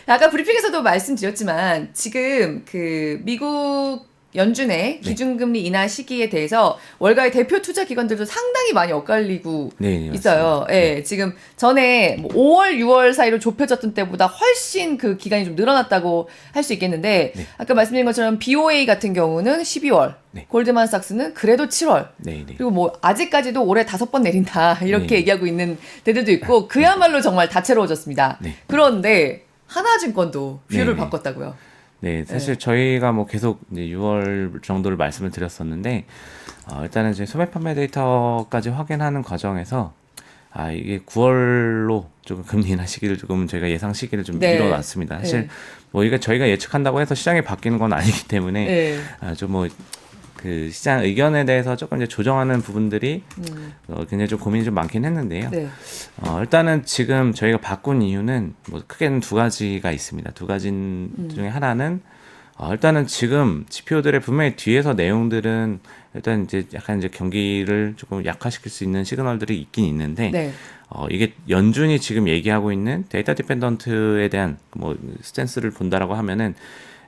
아까 브리핑에서도 말씀드렸지만 지금 그 미국 연준의 기준금리 인하 시기에 대해서 월가의 대표 투자 기관들도 상당히 많이 엇갈리고 있어요. 예, 지금 전에 뭐 5월, 6월 사이로 좁혀졌던 때보다 훨씬 그 기간이 좀 늘어났다고 할 수 있겠는데 아까 말씀드린 것처럼 BOA 같은 경우는 12월, 골드만삭스는 그래도 7월. 그리고 뭐 아직까지도 올해 5번 내린다 이렇게 얘기하고 있는 데들도 있고 그야말로 정말 다채로워졌습니다. 그런데 하나증권도 뷰를 바꿨다고요. 네, 사실 저희가 뭐 계속 이제 6월 정도를 말씀을 드렸었는데, 일단은 이제 소매 판매 데이터까지 확인하는 과정에서, 이게 9월로 조금 금리 인하 시기를 조금 저희가 예상 시기를 좀 미뤄놨습니다. 사실 뭐 이게 저희가 예측한다고 해서 시장이 바뀌는 건 아니기 때문에, 좀 뭐, 그 시장 의견에 대해서 조금 이제 조정하는 부분들이 굉장히 좀 고민이 좀 많긴 했는데요. 일단은 지금 저희가 바꾼 이유는 뭐 크게는 두 가지가 있습니다. 두 가지 중에 하나는 일단은 지금 지표들의 분명히 뒤에서 내용들은 일단 이제 약간 이제 경기를 조금 약화시킬 수 있는 시그널들이 있긴 있는데 이게 연준이 지금 얘기하고 있는 데이터 디펜던트에 대한 뭐 스탠스를 본다라고 하면은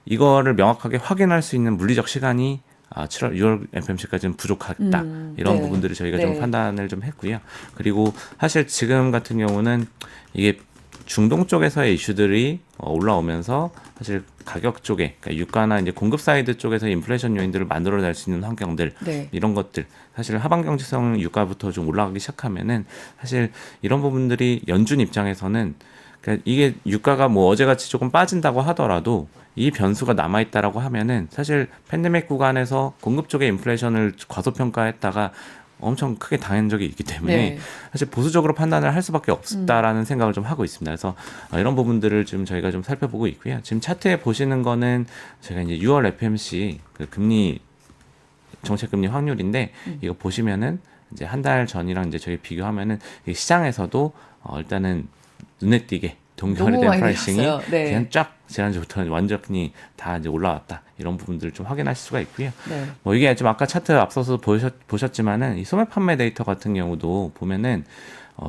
이거를 명확하게 확인할 수 있는 물리적 시간이 7월, 6월 FMC까지는 부족하다. 이런 부분들을 저희가 좀 판단을 좀 했고요. 그리고 사실 지금 같은 경우는 이게 중동 쪽에서의 이슈들이 올라오면서 사실 가격 쪽에, 그러니까 유가나 이제 공급 사이드 쪽에서 인플레이션 요인들을 만들어낼 수 있는 환경들, 이런 것들, 사실 하방 경제성 유가부터 좀 올라가기 시작하면은 사실 이런 부분들이 연준 입장에서는 그러니까 이게 유가가 뭐 어제같이 조금 빠진다고 하더라도 이 변수가 남아있다라고 하면은 사실 팬데믹 구간에서 공급 쪽의 인플레이션을 과소평가했다가 엄청 크게 당한 적이 있기 때문에 사실 보수적으로 판단을 할 수밖에 없다라는 생각을 좀 하고 있습니다. 그래서 이런 부분들을 좀 저희가 좀 살펴보고 있고요. 지금 차트에 보시는 거는 제가 이제 6월 FMC 그 금리 정책금리 확률인데 이거 보시면은 이제 한 달 전이랑 이제 저희 비교하면은 시장에서도 일단은 눈에 띄게 동결이 된 프라이싱이 그냥 쫙 지난주부터 완전히 다 이제 올라왔다. 이런 부분들을 좀 확인하실 수가 있고요. 뭐 이게 좀 아까 차트 앞서서 보셨지만은 이 소매 판매 데이터 같은 경우도 보면은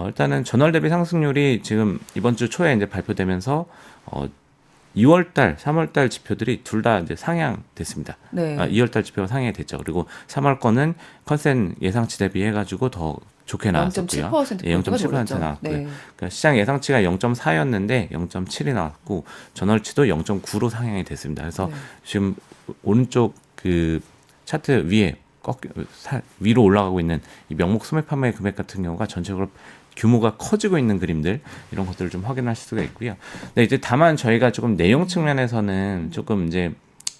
일단은 전월 대비 상승률이 지금 이번 주 초에 이제 발표되면서 2월달, 3월달 지표들이 둘 다 이제 상향됐습니다. 2월달 지표가 상향이 됐죠. 그리고 3월 거는 컨센 예상치 대비해가지고 더 좋게 나왔었고요. 0.7% 나왔고요. 그러니까 시장 예상치가 0.4였는데 0.7이 나왔고 전월치도 0.9로 상향이 됐습니다. 그래서 지금 오른쪽 그 차트 위에 위로 올라가고 있는 이 명목 소매 판매 금액 같은 경우가 전체적으로 규모가 커지고 있는 그림들 이런 것들을 좀 확인하실 수가 있고요. 근데 이제 다만 저희가 조금 내용 측면에서는 조금 이제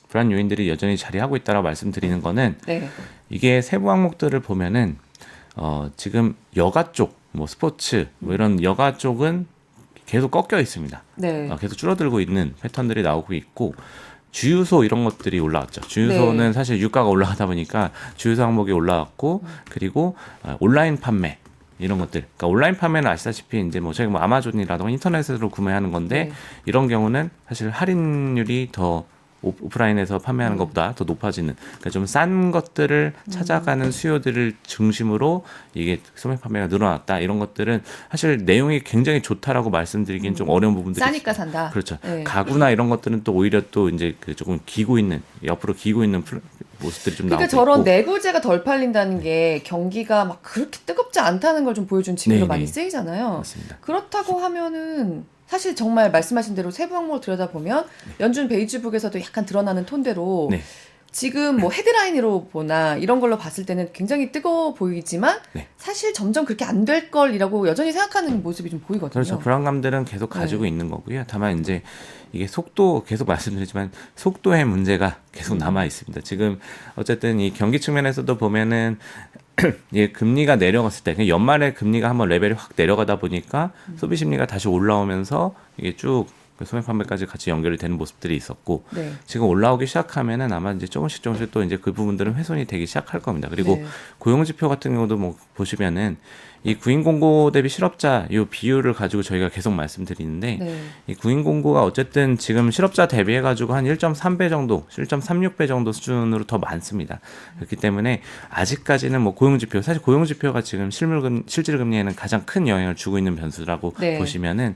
불안 요인들이 여전히 자리하고 있다라고 말씀드리는 거는 이게 세부 항목들을 보면은 지금 여가 쪽, 뭐 스포츠, 뭐 이런 여가 쪽은 계속 꺾여 있습니다. 계속 줄어들고 있는 패턴들이 나오고 있고, 주유소 이런 것들이 올라왔죠. 주유소는 사실 유가가 올라가다 보니까 주유소 항목이 올라왔고, 그리고 온라인 판매 이런 것들. 그러니까 온라인 판매는 아시다시피 이제 뭐 저희가 뭐 아마존이라든가 인터넷으로 구매하는 건데 이런 경우는 사실 할인율이 더 오프라인에서 판매하는 것보다 더 높아지는, 그러니까 좀 싼 것들을 찾아가는 수요들을 중심으로 이게 소매 판매가 늘어났다. 이런 것들은 사실 내용이 굉장히 좋다라고 말씀드리기는 좀 어려운 부분들이 싸니까 산다. 그렇죠. 가구나 이런 것들은 또 오히려 또 이제 그 조금 기고 있는, 옆으로 기고 있는 모습들이 좀 나오고 그러니까 저런 내구재가 덜 팔린다는 게 경기가 막 그렇게 뜨겁지 않다는 걸 좀 보여준 지표로 많이 쓰이잖아요. 맞습니다. 그렇다고 하면은 사실 정말 말씀하신 대로 세부 항목을 들여다보면 연준 베이지북에서도 약간 드러나는 톤대로 지금 뭐 헤드라인으로 보나 이런 걸로 봤을 때는 굉장히 뜨거워 보이지만 사실 점점 그렇게 안 될 걸이라고 여전히 생각하는 모습이 좀 보이거든요. 그렇죠. 불안감들은 계속 가지고 있는 거고요. 다만 이제 이게 속도, 계속 말씀드리지만 속도의 문제가 계속 남아 있습니다. 지금 어쨌든 이 경기 측면에서도 보면은 예, 금리가 내려갔을 때, 연말에 금리가 한번 레벨이 확 내려가다 보니까 소비 심리가 다시 올라오면서 이게 쭉 소매 판매까지 같이 연결이 되는 모습들이 있었고, 지금 올라오기 시작하면은 아마 이제 조금씩 또 이제 그 부분들은 훼손이 되기 시작할 겁니다. 그리고 고용 지표 같은 경우도 뭐 보시면은 이 구인 공고 대비 실업자 이 비율을 가지고 저희가 계속 말씀드리는데 이 구인 공고가 어쨌든 지금 실업자 대비해 가지고 한 1.3배 정도, 1.36배 정도 수준으로 더 많습니다. 그렇기 때문에 아직까지는 뭐 고용 지표, 사실 고용 지표가 지금 실질 금리에는 가장 큰 영향을 주고 있는 변수라고 보시면은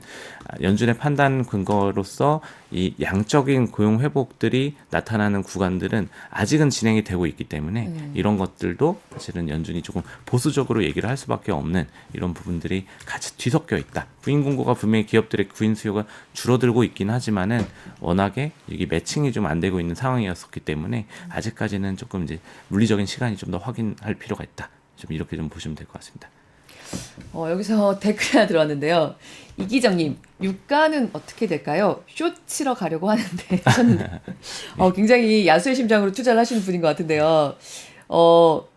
연준의 판단 근거 거로서 이 양적인 고용 회복들이 나타나는 구간들은 아직은 진행이 되고 있기 때문에 이런 것들도 사실은 연준이 조금 보수적으로 얘기를 할 수밖에 없는 이런 부분들이 같이 뒤섞여 있다. 구인 공고가 분명히 기업들의 구인 수요가 줄어들고 있긴 하지만은 워낙에 이게 매칭이 좀 안 되고 있는 상황이었었기 때문에 아직까지는 조금 이제 물리적인 시간이 좀 더 확인할 필요가 있다. 좀 이렇게 좀 보시면 될 것 같습니다. 여기서 댓글 하나 들어왔는데요. 이기정님, 유가는 어떻게 될까요? 쇼 치러 가려고 하는데 하셨는데 굉장히 야수의 심장으로 투자를 하시는 분인 것 같은데요. 뭐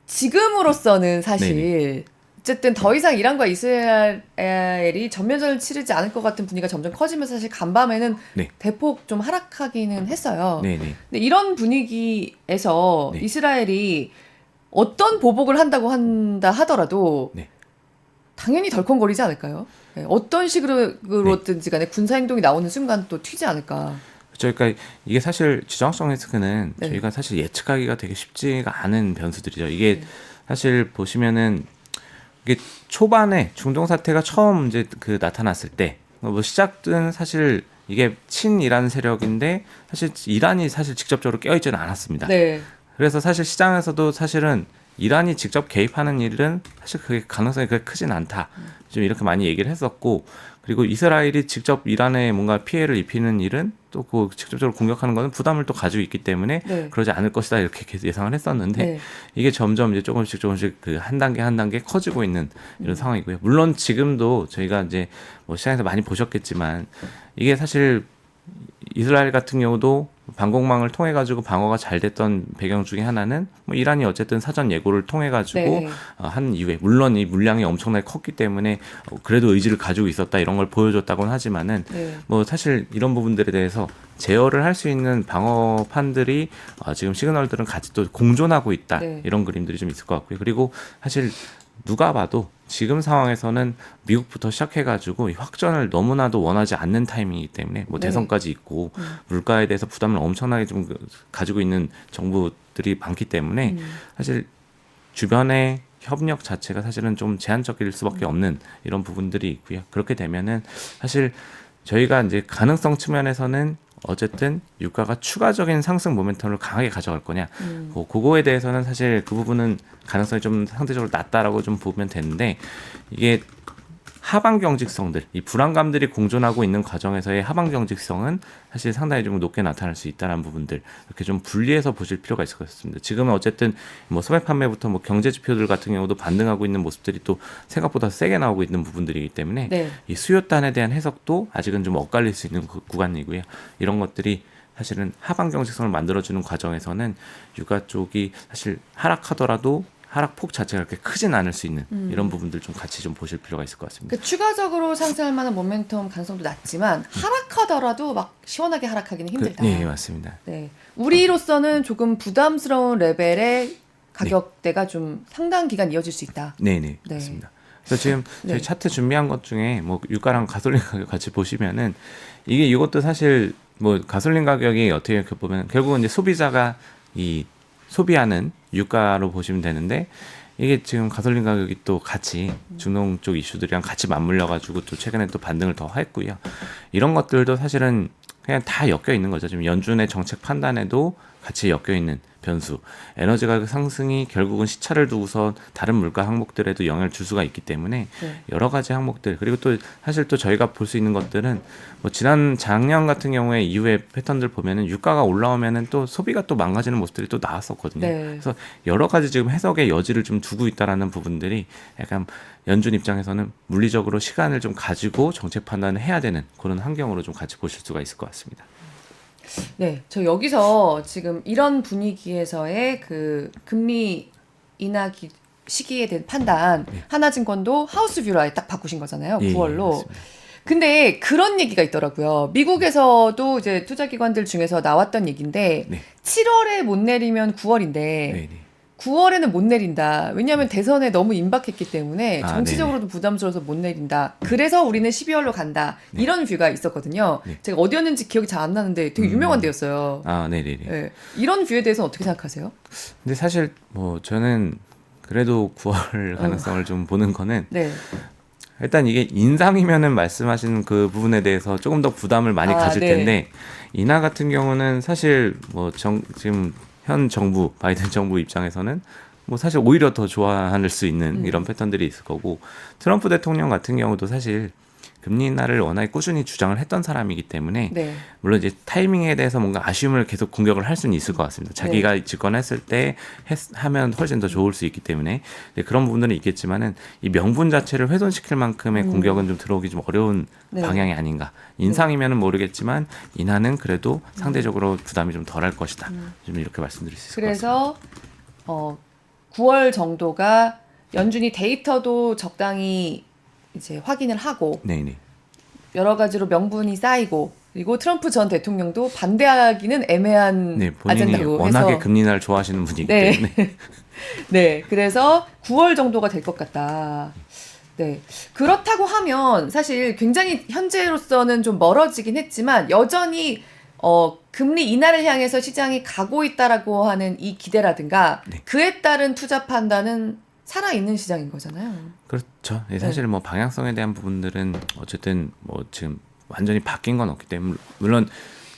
지금으로서는 사실 네네. 어쨌든 더 이상 이란과 이스라엘이 전면전을 치르지 않을 것 같은 분위기가 점점 커지면서 사실 간밤에는 네. 대폭 좀 하락하기는 했어요. 네네. 근데 이런 분위기에서 네. 이스라엘이 어떤 보복을 한다 하더라도 네. 당연히 덜컹거리지 않을까요? 네, 어떤 식으로든지 간에 군사 행동이 나오는 순간 또 튀지 않을까. 그러니까 이게 사실 지정학적 리스크는 네. 저희가 사실 예측하기가 되게 쉽지가 않은 변수들이죠. 이게 사실 보시면은 이게 초반에 중동 사태가 처음 이제 나타났을 때 뭐 시작은 사실 이게 친이란 세력인데 사실 이란이 사실 직접적으로 깨어있지는 않았습니다. 네. 그래서 사실 시장에서도 사실은 이란이 직접 개입하는 일은 사실 그게 가능성이 그렇게 크진 않다. 좀 이렇게 많이 얘기를 했었고, 그리고 이스라엘이 직접 이란에 뭔가 피해를 입히는 일은 또 그 직접적으로 공격하는 거는 부담을 또 가지고 있기 때문에 네. 그러지 않을 것이다 이렇게 계속 예상을 했었는데 네. 이게 점점 이제 조금씩 그 한 단계 한 단계 커지고 있는 이런 상황이고요. 물론 지금도 저희가 이제 뭐 시장에서 많이 보셨겠지만 이게 사실 이스라엘 같은 경우도 방공망을 통해 가지고 방어가 잘 됐던 배경 중에 하나는 뭐 이란이 어쨌든 사전 예고를 통해 가지고 네. 한 이후에 물론 이 물량이 엄청나게 컸기 때문에 그래도 의지를 가지고 있었다 이런 걸 보여줬다고는 하지만은 네. 뭐 사실 이런 부분들에 대해서 제어를 할 수 있는 방어판들이 지금 시그널들은 같이 또 공존하고 있다. 네. 이런 그림들이 좀 있을 것 같고요. 그리고 사실 누가 봐도 지금 상황에서는 미국부터 시작해가지고 이 확전을 너무나도 원하지 않는 타이밍이기 때문에 뭐 네. 대선까지 있고 물가에 대해서 부담을 엄청나게 좀 가지고 있는 정부들이 많기 때문에 사실 주변의 협력 자체가 사실은 좀 제한적일 수밖에 없는 이런 부분들이 있고요. 그렇게 되면은 사실 저희가 이제 가능성 측면에서는 어쨌든 유가가 추가적인 상승 모멘텀을 강하게 가져갈 거냐, 그거에 대해서는 사실 그 부분은 가능성이 좀 상대적으로 낮다라고 좀 보면 되는데 이게 하방 경직성들, 이 불안감들이 공존하고 있는 과정에서의 하방 경직성은 사실 상당히 좀 높게 나타날 수 있다는 부분들 이렇게 좀 분리해서 보실 필요가 있을 것 같습니다. 지금은 어쨌든 뭐 소매 판매부터 뭐 경제 지표들 같은 경우도 반등하고 있는 모습들이 또 생각보다 세게 나오고 있는 부분들이기 때문에 네. 이 수요단에 대한 해석도 아직은 좀 엇갈릴 수 있는 구간이고요. 이런 것들이 사실은 하방 경직성을 만들어주는 과정에서는 유가 쪽이 사실 하락하더라도 하락폭 자체가 그렇게 크진 않을 수 있는 이런 부분들 좀 같이 좀 보실 필요가 있을 것 같습니다. 추가적으로 상승할 만한 모멘텀 가능성도 낮지만 하락하더라도 막 시원하게 하락하기는 힘들다. 네, 맞습니다. 네. 우리로서는 조금 부담스러운 레벨의 가격대가 좀 상당 기간 이어질 수 있다. 네, 네. 맞습니다. 그래서 지금 저희 차트 준비한 것 중에 뭐 유가랑 가솔린 가격 같이 보시면은 이것도 사실 뭐 가솔린 가격이 어떻게 보면 결국은 이제 소비자가 이 소비하는 유가로 보시면 되는데 이게 지금 가솔린 가격이 또 같이 중동 쪽 이슈들이랑 같이 맞물려 가지고 또 최근에 또 반등을 더 했고요. 이런 것들도 사실은 그냥 다 엮여 있는 거죠. 지금 연준의 정책 판단에도 같이 엮여 있는 변수, 에너지 가격 상승이 결국은 시차를 두고서 다른 물가 항목들에도 영향을 줄 수가 있기 때문에 여러 가지 항목들, 그리고 또 사실 또 저희가 볼 수 있는 것들은 뭐 작년 같은 경우에 이후에 패턴들 보면은 유가가 올라오면은 또 소비가 또 망가지는 모습들이 또 나왔었거든요. 네. 그래서 여러 가지 지금 해석의 여지를 좀 두고 있다라는 부분들이 약간 연준 입장에서는 물리적으로 시간을 좀 가지고 정책 판단을 해야 되는 그런 환경으로 좀 같이 보실 수가 있을 것 같습니다. 네, 저 여기서 지금 이런 분위기에서의 그 금리 인하 시기에 대한 판단, 하나증권도 하우스뷰로 아예 딱 바꾸신 거잖아요, 9월로. 맞습니다. 근데 그런 얘기가 있더라고요. 미국에서도 이제 투자기관들 중에서 나왔던 얘기인데 7월에 못 내리면 9월인데 9월에는 못 내린다. 왜냐하면 대선에 너무 임박했기 때문에 정치적으로도 부담스러워서 못 내린다. 그래서 우리는 12월로 간다. 이런 뷰가 있었거든요. 제가 어디였는지 기억이 잘 안 나는데 되게 유명한 데였어요. 네. 이런 뷰에 대해서는 어떻게 생각하세요? 근데 사실 뭐 저는 그래도 9월 가능성을 좀 보는 거는 일단 이게 인상이면은 말씀하신 그 부분에 대해서 조금 더 부담을 많이 가질 네. 텐데 인하 같은 경우는 사실 뭐 지금 현 정부 바이든 정부 입장에서는 뭐 사실 오히려 더 좋아할 수 있는 이런 패턴들이 있을 거고 트럼프 대통령 같은 경우도 사실 금리 인하를 워낙에 꾸준히 주장을 했던 사람이기 때문에 네. 물론 이제 타이밍에 대해서 뭔가 아쉬움을 계속 공격을 할 수는 있을 것 같습니다. 자기가 네. 집권했을 때 하면 훨씬 더 좋을 수 있기 때문에 그런 부분들은 있겠지만은 이 명분 자체를 훼손시킬 만큼의 공격은 좀 들어오기 좀 어려운 네. 방향이 아닌가. 인상이면은 모르겠지만 인하는 그래도 상대적으로 부담이 좀 덜할 것이다. 좀 이렇게 말씀드릴 수 있을 것 같습니다. 그래서 9월 정도가 연준이 데이터도 적당히 이제 확인을 하고 네네. 여러 가지로 명분이 쌓이고 그리고 트럼프 전 대통령도 반대하기는 애매한 네, 본인이 아젠다고 워낙에 해서 금리 인하를 좋아하시는 분이기 네. 때문에 네, 그래서 9월 정도가 될 것 같다. 네, 그렇다고 하면 사실 굉장히 현재로서는 좀 멀어지긴 했지만 여전히 금리 인하를 향해서 시장이 가고 있다라고 하는 이 기대라든가 네. 그에 따른 투자 판단은 살아있는 시장인 거잖아요. 그렇죠. 사실 뭐 방향성에 대한 부분들은 어쨌든 뭐 지금 완전히 바뀐 건 없기 때문에 물론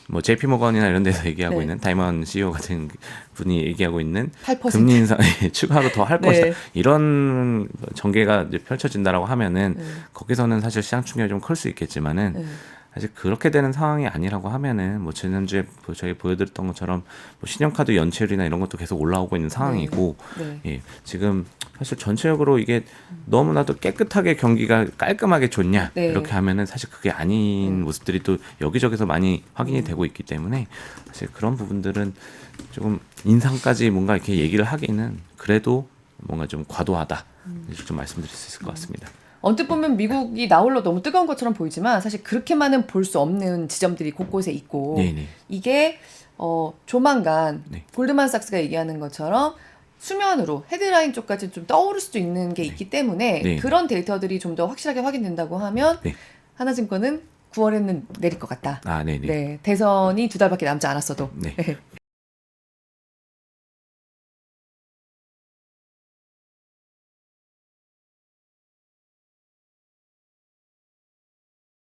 뭐 JP 모건이나 이런 데서 얘기하고 네. 있는 다이먼 CEO 같은 분이 얘기하고 있는 8%. 금리 인상 추가로 더 할 네. 것이다. 이런 전개가 이제 펼쳐진다라고 하면은 거기서는 사실 시장 충격이 좀 클 수 있겠지만은 사실 그렇게 되는 상황이 아니라고 하면은 뭐 지난주에 저희 보여드렸던 것처럼 뭐 신용카드 연체율이나 이런 것도 계속 올라오고 있는 상황이고 네. 예, 지금 사실 전체적으로 이게 너무나도 깨끗하게 경기가 깔끔하게 좋냐 네. 이렇게 하면은 사실 그게 아닌 모습들이 또 여기저기서 많이 확인이 되고 있기 때문에 사실 그런 부분들은 조금 인상까지 뭔가 이렇게 얘기를 하기는 그래도 뭔가 좀 과도하다 이렇게 좀 말씀드릴 수 있을 것 같습니다. 언뜻 보면 미국이 나홀로 너무 뜨거운 것처럼 보이지만 사실 그렇게만은 볼 수 없는 지점들이 곳곳에 있고 네네. 이게 조만간 네. 골드만삭스가 얘기하는 것처럼 수면으로 헤드라인 쪽까지 좀 떠오를 수도 있는 게 있기 때문에 네. 그런 데이터들이 좀 더 확실하게 확인된다고 하면 네. 하나증권은 9월에는 내릴 것 같다. 아, 네네. 네, 대선이 2달밖에 남지 않았어도. 네.